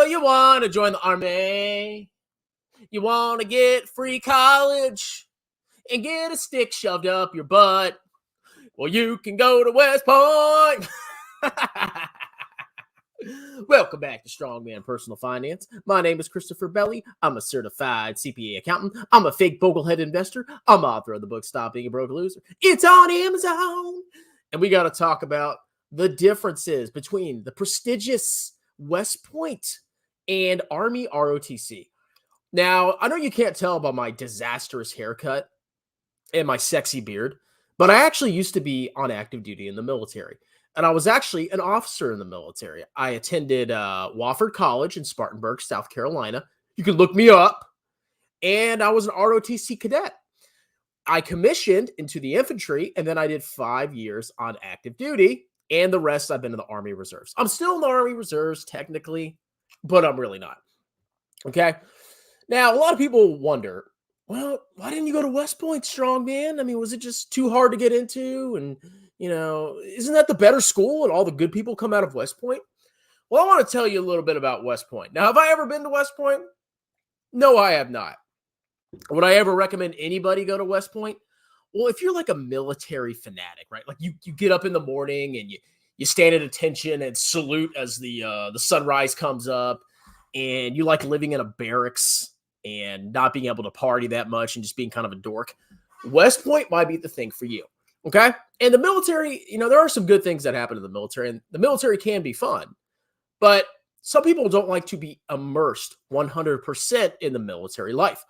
So you want to join the army? You want to get free college and get a stick shoved up your butt? Well, you can go to West Point. Welcome back to Strongman Personal Finance. My name is Christopher Belly. I'm a certified CPA accountant. I'm a fake boglehead investor. I'm author of the book Stop Being a Broke Loser. It's on Amazon. And we got to talk about the differences between the prestigious West Point and Army ROTC. Now, I know you can't tell by my disastrous haircut and my sexy beard, but I actually used to be on active duty in the military. And I was actually an officer in the military. I attended Wofford College in Spartanburg, South Carolina. You can look me up. And I was an ROTC cadet. I commissioned into the infantry, and then I did 5 years on active duty. And the rest, I've been in the Army Reserves. I'm still in the Army Reserves, technically, but I'm really not. Okay? Now, a lot of people wonder, well, why didn't you go to West Point, strong man? I mean, was it just too hard to get into? And, you know, isn't that the better school and all the good people come out of West Point? Well, I want to tell you a little bit about West Point. Now, have I ever been to West Point? No, I have not. Would I ever recommend anybody go to West Point? Well, if you're like a military fanatic, right? Like you get up in the morning and you stand at attention and salute as the sunrise comes up, and you like living in a barracks and not being able to party that much and just being kind of a dork, West Point might be the thing for you. Okay. And the military, you know, there are some good things that happen in the military, and the military can be fun, but some people don't like to be immersed 100% in the military life.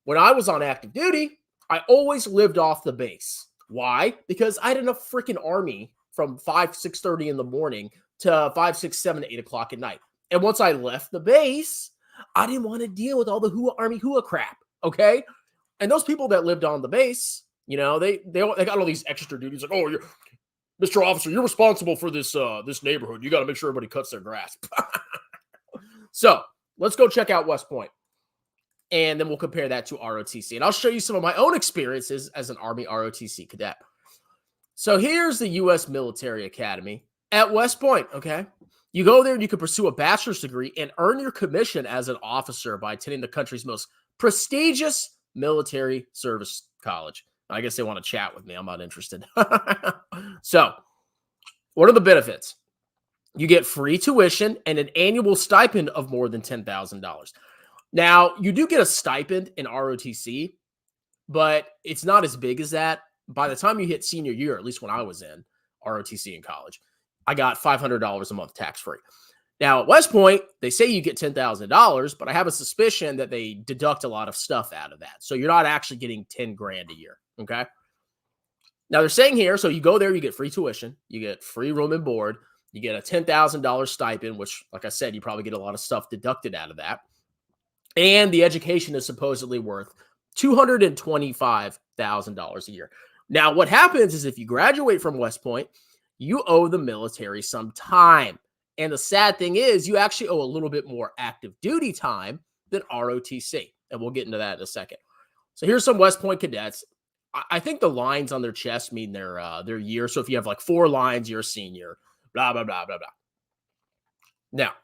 When I was on active duty, I always lived off the base. Why? Because I had enough freaking army from 6:30 in the morning to 5, 6, 7, 8 o'clock at night. And once I left the base, I didn't want to deal with all the Army crap. Okay. And those people that lived on the base, you know, they got all these extra duties. Like, oh, you're Mr. Officer, you're responsible for this neighborhood. You got to make sure everybody cuts their grass. So let's go check out West Point. And then we'll compare that to ROTC. And I'll show you some of my own experiences as an Army ROTC cadet. So here's the U.S. Military Academy at West Point, okay? You go there and you can pursue a bachelor's degree and earn your commission as an officer by attending the country's most prestigious military service college. I guess they want to chat with me. I'm not interested. So what are the benefits? You get free tuition and an annual stipend of more than $10,000. Now, you do get a stipend in ROTC, but it's not as big as that. By the time you hit senior year, at least when I was in ROTC in college, I got $500 a month tax-free. Now, at West Point, they say you get $10,000, but I have a suspicion that they deduct a lot of stuff out of that. So you're not actually getting 10 grand a year, okay? Now, they're saying here, so you go there, you get free tuition, you get free room and board, you get a $10,000 stipend, which, like I said, you probably get a lot of stuff deducted out of that. And the education is supposedly worth $225,000 a year. Now, what happens is if you graduate from West Point, you owe the military some time. And the sad thing is you actually owe a little bit more active duty time than ROTC. And we'll get into that in a second. So here's some West Point cadets. I think the lines on their chest mean their year. So if you have like 4 lines, you're a senior, blah, blah, blah, blah, blah. Now,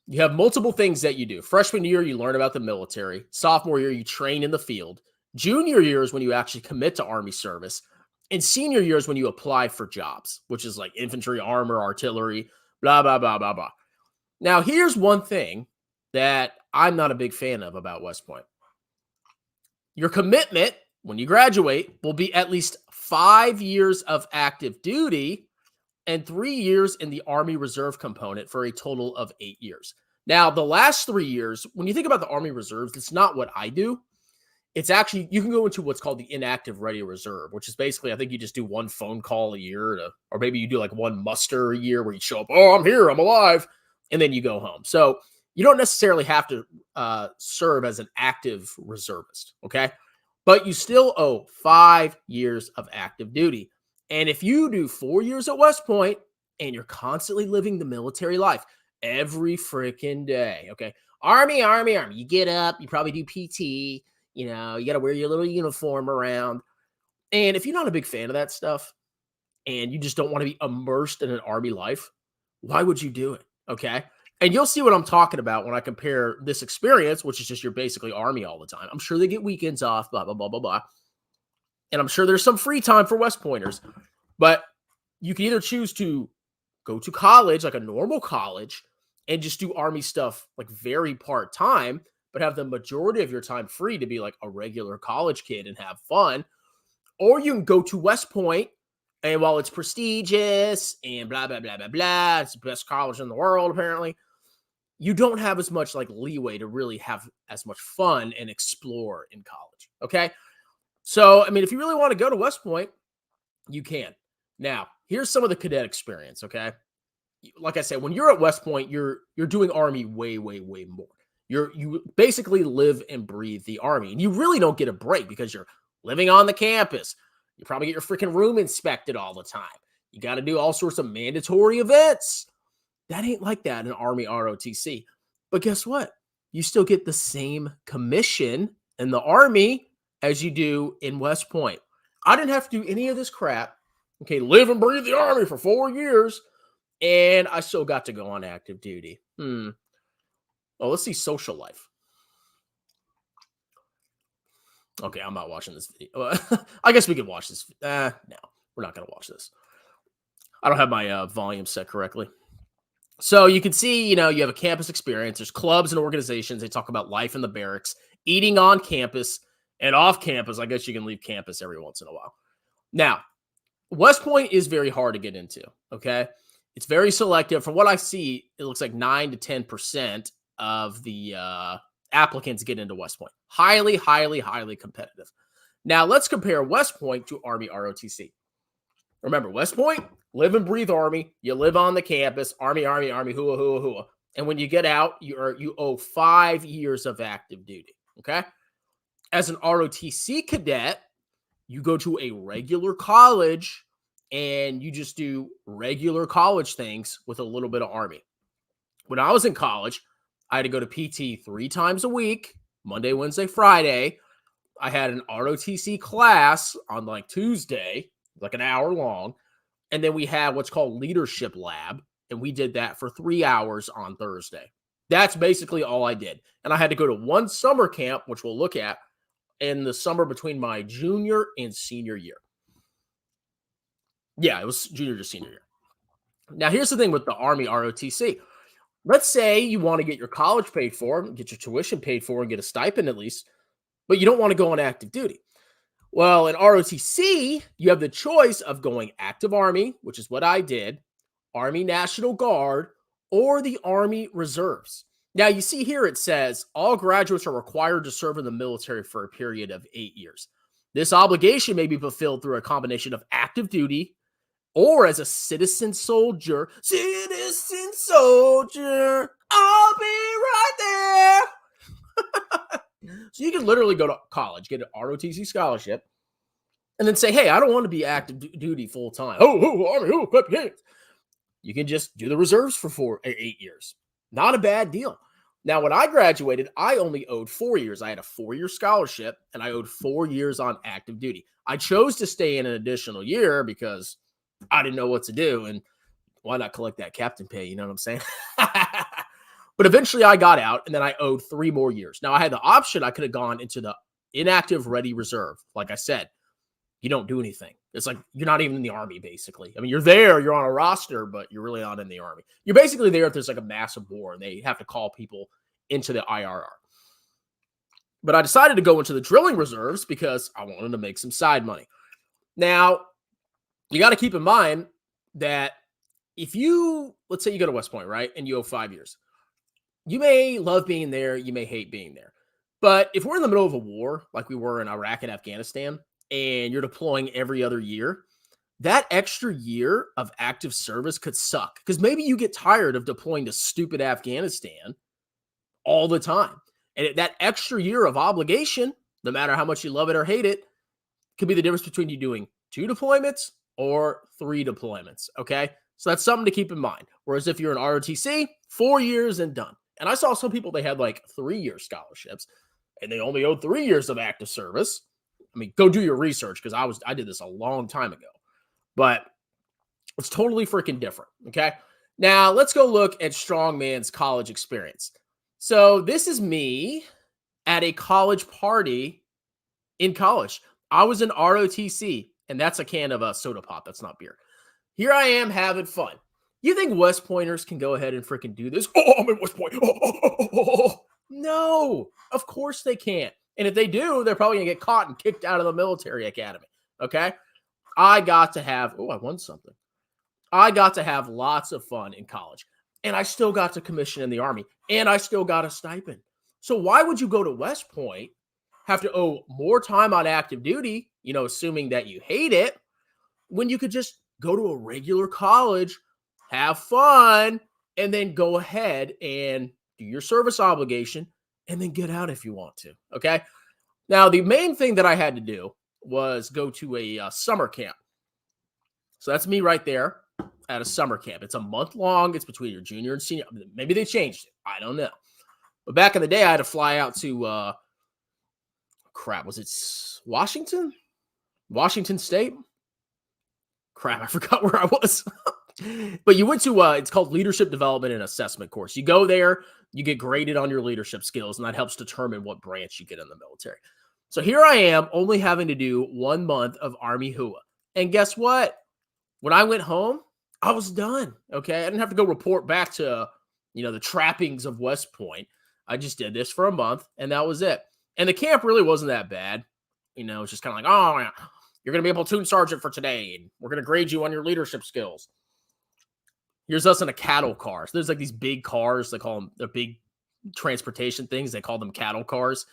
you have multiple things that you do. Freshman year, you learn about the military. Sophomore year, you train in the field. Junior year is when you actually commit to Army service. And senior year is when you apply for jobs, which is like infantry, armor, artillery, blah, blah, blah, blah, blah. Now, here's one thing that I'm not a big fan of about West Point. Your commitment when you graduate will be at least 5 years of active duty and 3 years in the Army Reserve component for a total of 8 years. Now, the last 3 years, when you think about the Army Reserves, it's not what I do. It's actually, you can go into what's called the inactive ready reserve, which is basically, I think you just do one phone call a year, or maybe you do like one muster a year where you show up, oh, I'm here, I'm alive, and then you go home. So you don't necessarily have to serve as an active reservist, okay? But you still owe 5 years of active duty. And if you do 4 years at West Point and you're constantly living the military life every freaking day, okay? Army. You get up, you probably do PT, you know, you got to wear your little uniform around. And if you're not a big fan of that stuff and you just don't want to be immersed in an Army life, why would you do it? Okay. And you'll see what I'm talking about when I compare this experience, which is just you're basically Army all the time. I'm sure they get weekends off, blah, blah, blah, blah, blah. And I'm sure there's some free time for West Pointers. But you can either choose to go to college, like a normal college, and just do Army stuff like very part-time, but have the majority of your time free to be like a regular college kid and have fun. Or you can go to West Point, and while it's prestigious and blah, blah, blah, blah, blah, it's the best college in the world, apparently, you don't have as much like leeway to really have as much fun and explore in college. Okay. So, I mean, if you really want to go to West Point, you can. Now, here's some of the cadet experience. Okay. Like I said, when you're at West Point, you're doing Army way, way, way more. You basically live and breathe the Army, and you really don't get a break because you're living on the campus. You probably get your freaking room inspected all the time. You got to do all sorts of mandatory events. That ain't like that in Army ROTC. But guess what? You still get the same commission in the Army as you do in West Point. I didn't have to do any of this crap. Okay, live and breathe the Army for 4 years, and I still got to go on active duty. Well, let's see social life. Okay, I'm not watching this video. I guess we can watch this. No, we're not going to watch this. I don't have my volume set correctly. So you can see, you have a campus experience. There's clubs and organizations. They talk about life in the barracks, eating on campus and off campus. I guess you can leave campus every once in a while. Now, West Point is very hard to get into, okay? It's very selective. From what I see, it looks like 9 to 10% of the applicants get into West Point. Highly, highly, highly competitive. Now, let's compare West Point to Army ROTC. Remember, West Point, live and breathe Army. You live on the campus, Army, Army, Army, hua, hua, hua. And when you get out, you owe 5 years of active duty, okay? As an ROTC cadet, you go to a regular college and you just do regular college things with a little bit of Army. When I was in college, I had to go to PT 3 times a week, Monday, Wednesday, Friday. I had an ROTC class on like Tuesday, like an hour long. And then we had what's called leadership lab. And we did that for 3 hours on Thursday. That's basically all I did. And I had to go to one summer camp, which we'll look at in the summer between my junior and senior year. Yeah, it was junior to senior year. Now, here's the thing with the Army ROTC. Let's say you want to get your college paid for, get your tuition paid for, and get a stipend at least, but you don't want to go on active duty. Well, in ROTC, you have the choice of going active Army, which is what I did, Army National Guard, or the Army Reserves. Now, you see here it says all graduates are required to serve in the military for a period of 8 years. This obligation may be fulfilled through a combination of active duty or as a citizen soldier. Citizen soldier, I'll be right there. So you can literally go to college, get an ROTC scholarship, and then say, hey, I don't want to be active duty full time. Army, equip your hands. You can just do the reserves for 8 years. Not a bad deal. Now, when I graduated, I only owed 4 years. I had a 4-year scholarship, and I owed 4 years on active duty. I chose to stay in an additional year because I didn't know what to do, and why not collect that captain pay? You know what I'm saying? But eventually I got out, and then I owed 3 more years. Now, I had the option. I could have gone into the inactive ready reserve. Like I said, you don't do anything. It's like you're not even in the Army, basically. I mean, you're there, you're on a roster, but you're really not in the Army. You're basically there if there's like a massive war, and they have to call people into the IRR. But I decided to go into the drilling reserves because I wanted to make some side money. Now, you got to keep in mind that if you, let's say you go to West Point, right, and you owe 5 years, you may love being there, you may hate being there. But if we're in the middle of a war, like we were in Iraq and Afghanistan, and you're deploying every other year, that extra year of active service could suck. Because maybe you get tired of deploying to stupid Afghanistan all the time. And that extra year of obligation, no matter how much you love it or hate it, could be the difference between you doing 2 deployments or 3 deployments, okay? So that's something to keep in mind. Whereas if you're an ROTC, 4 years and done. And I saw some people, they had like 3-year scholarships, and they only owed 3 years of active service. I mean, go do your research because I did this a long time ago. But it's totally freaking different, okay? Now, let's go look at Strongman's college experience. So, this is me at a college party in college. I was in ROTC, and that's a can of soda pop. That's not beer. Here I am having fun. You think West Pointers can go ahead and freaking do this? Oh, I'm in West Point. No, of course they can't. And if they do, they're probably going to get caught and kicked out of the military academy. Okay? I got to have, I won something. I got to have lots of fun in college. And I still got to commission in the Army. And I still got a stipend. So why would you go to West Point, have to owe more time on active duty, assuming that you hate it, when you could just go to a regular college, have fun, and then go ahead and do your service obligation and then get out if you want to. Okay. Now, the main thing that I had to do was go to a summer camp. So that's me right there at a summer camp. It's a month long. It's between your junior and senior. Maybe they changed it. I don't know. But back in the day, I had to fly out to, was it Washington? Washington State? I forgot where I was. But you went to, it's called Leadership Development and Assessment course. You go there, you get graded on your leadership skills, and that helps determine what branch you get in the military. So here I am only having to do 1 month of Army HUA. And guess what? When I went home, I was done. Okay. I didn't have to go report back to, the trappings of West Point. I just did this for a month and that was it. And the camp really wasn't that bad. It's just kind of like, oh, yeah, you're going to be a platoon sergeant for today. And we're going to grade you on your leadership skills. Here's us in a cattle car. So there's like these big cars. They call them the big transportation things. They call them cattle cars.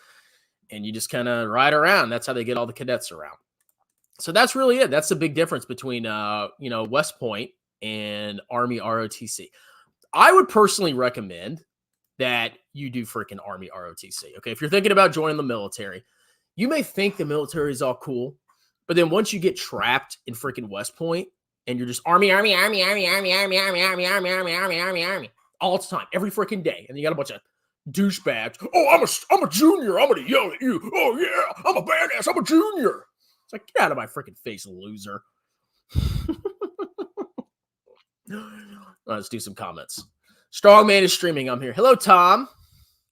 And you just kind of ride around. That's how they get all the cadets around. So that's really it. That's the big difference between, West Point and Army ROTC. I would personally recommend that you do freaking Army ROTC. Okay. If you're thinking about joining the military, you may think the military is all cool, but then once you get trapped in freaking West Point and you're just Army all the time, every freaking day. And you got a bunch of douchebags. Oh, I'm a junior. I'm going to yell at you. Oh yeah. I'm a badass. I'm a junior. It's like, get out of my freaking face, loser. Let's do some comments. Strongman is streaming. I'm here. Hello, Tom.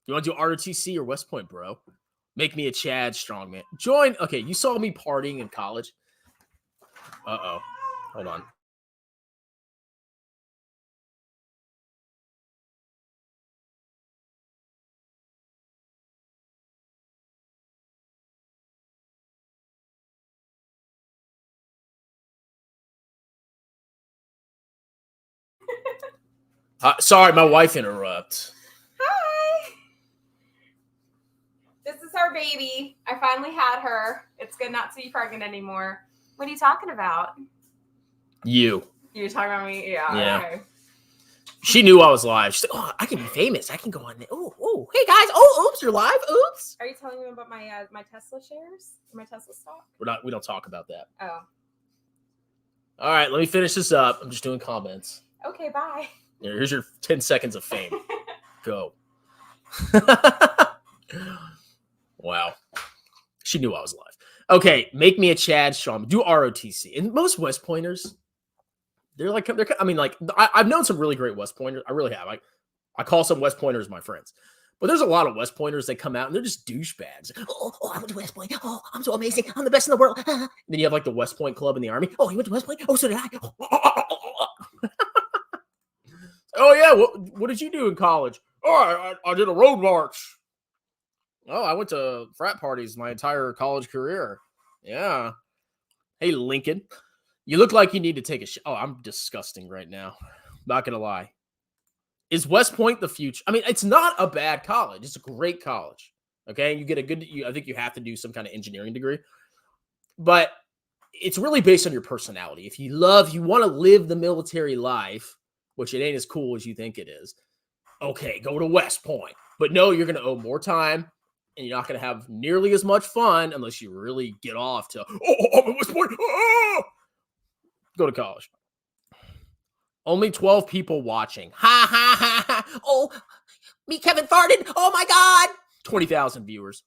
You want to do ROTC or West Point, bro? Make me a Chad Strongman. Join. Okay, you saw me partying in college. Uh-oh. Hold on. Sorry, my wife interrupts. Hi. This is our baby. I finally had her. It's good not to be pregnant anymore. What are you talking about? You. You're talking about me? Yeah. Okay. She knew I was live. She's like, oh, I can be famous. I can go on there. Oh, hey guys. Oh, oops, you're live. Oops. Are you telling me about my my Tesla shares? My Tesla stock? We don't talk about that. Oh. All right, let me finish this up. I'm just doing comments. Okay, bye. Here's your 10 seconds of fame. Go. Wow. She knew I was live. Okay, make me a Chad Strong. Do ROTC. And most West Pointers, I've known some really great West Pointers. I really have. I call some West Pointers my friends. But there's a lot of West Pointers that come out and they're just douchebags. Oh, I went to West Point. Oh, I'm so amazing. I'm the best in the world. Then you have like the West Point Club in the Army. Oh, you went to West Point? Oh, so did I. Oh, yeah. What did you do in college? Oh, I did a road march. Oh, I went to frat parties my entire college career. Yeah. Hey, Lincoln. You look like you need to take a Oh, I'm disgusting right now. Not going to lie. Is West Point the future? I mean, it's not a bad college. It's a great college. Okay. And you get I think you have to do some kind of engineering degree. But it's really based on your personality. If you want to live the military life, which it ain't as cool as you think it is, okay, go to West Point. But no, you're going to owe more time, and you're not going to have nearly as much fun unless you really get off to, I'm at West Point. Oh! Go to college. Only 12 people watching. Ha, ha, ha, ha. Oh, me, Kevin farted. Oh, my God. 20,000 viewers.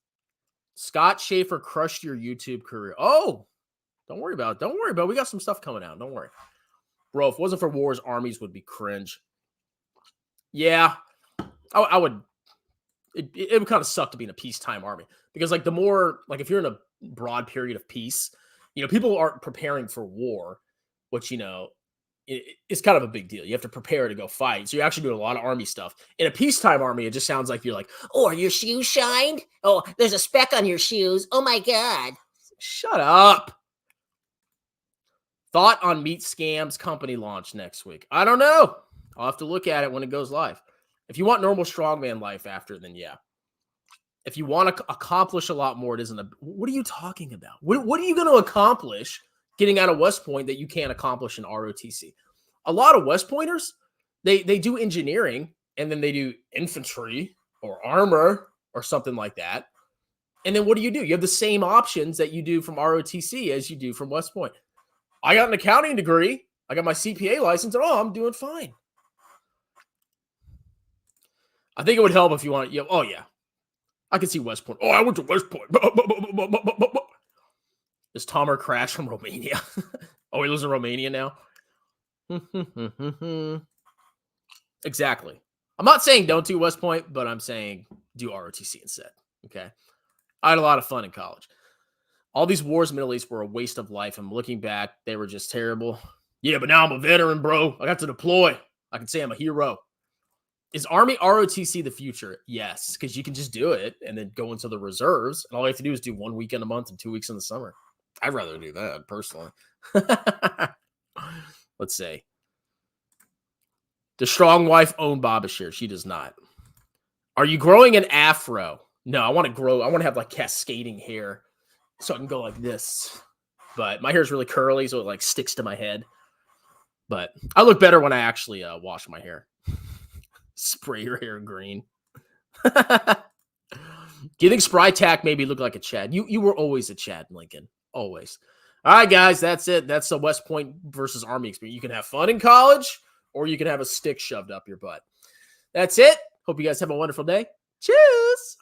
Scott Schaefer crushed your YouTube career. Oh, don't worry about it. Don't worry about it. We got some stuff coming out. Don't worry. Bro, if it wasn't for wars, armies would be cringe. Yeah, I would. It would kind of suck to be in a peacetime army because, like, the more, like, if you're in a broad period of peace, people aren't preparing for war, which, it's kind of a big deal. You have to prepare to go fight. So you're actually doing a lot of army stuff. In a peacetime army, it just sounds like you're like, oh, are your shoes shined? Oh, there's a speck on your shoes. Oh my God. Shut up. Thought on Meat Scam's company launch next week. I don't know. I'll have to look at it when it goes live. If you want normal strongman life after, then yeah. If you want to accomplish a lot more, it isn't a. What are you talking about? What are you going to accomplish getting out of West Point that you can't accomplish in ROTC? A lot of West Pointers, they do engineering and then they do infantry or armor or something like that. And then what do? You have the same options that you do from ROTC as you do from West Point. I got an accounting degree. I got my CPA license, and I'm doing fine. I think it would help if you want. Oh yeah, I can see West Point. Oh, I went to West Point. Is Tomer Crash from Romania? Oh, he lives in Romania now? Exactly. I'm not saying don't do West Point, but I'm saying do ROTC instead. Okay. I had a lot of fun in college. All these wars in the Middle East were a waste of life. I'm looking back, they were just terrible. Yeah, but now I'm a veteran, bro. I got to deploy. I can say I'm a hero. Is Army ROTC the future? Yes, because you can just do it and then go into the reserves. And all you have to do is do 1 weekend a month and 2 weeks in the summer. I'd rather do that, personally. Let's see. Does Strong Wife own Babashir? She does not. Are you growing an afro? No, I want to grow. I want to have like cascading hair so I can go like this. But my hair is really curly, so it like sticks to my head. But I look better when I actually wash my hair. Spray your hair green. Do you think Spry Tack maybe look like a Chad? You were always a Chad, Lincoln. Always. All right, guys, that's it. That's the West Point versus Army experience. You can have fun in college, or you can have a stick shoved up your butt. That's it. Hope you guys have a wonderful day. Cheers.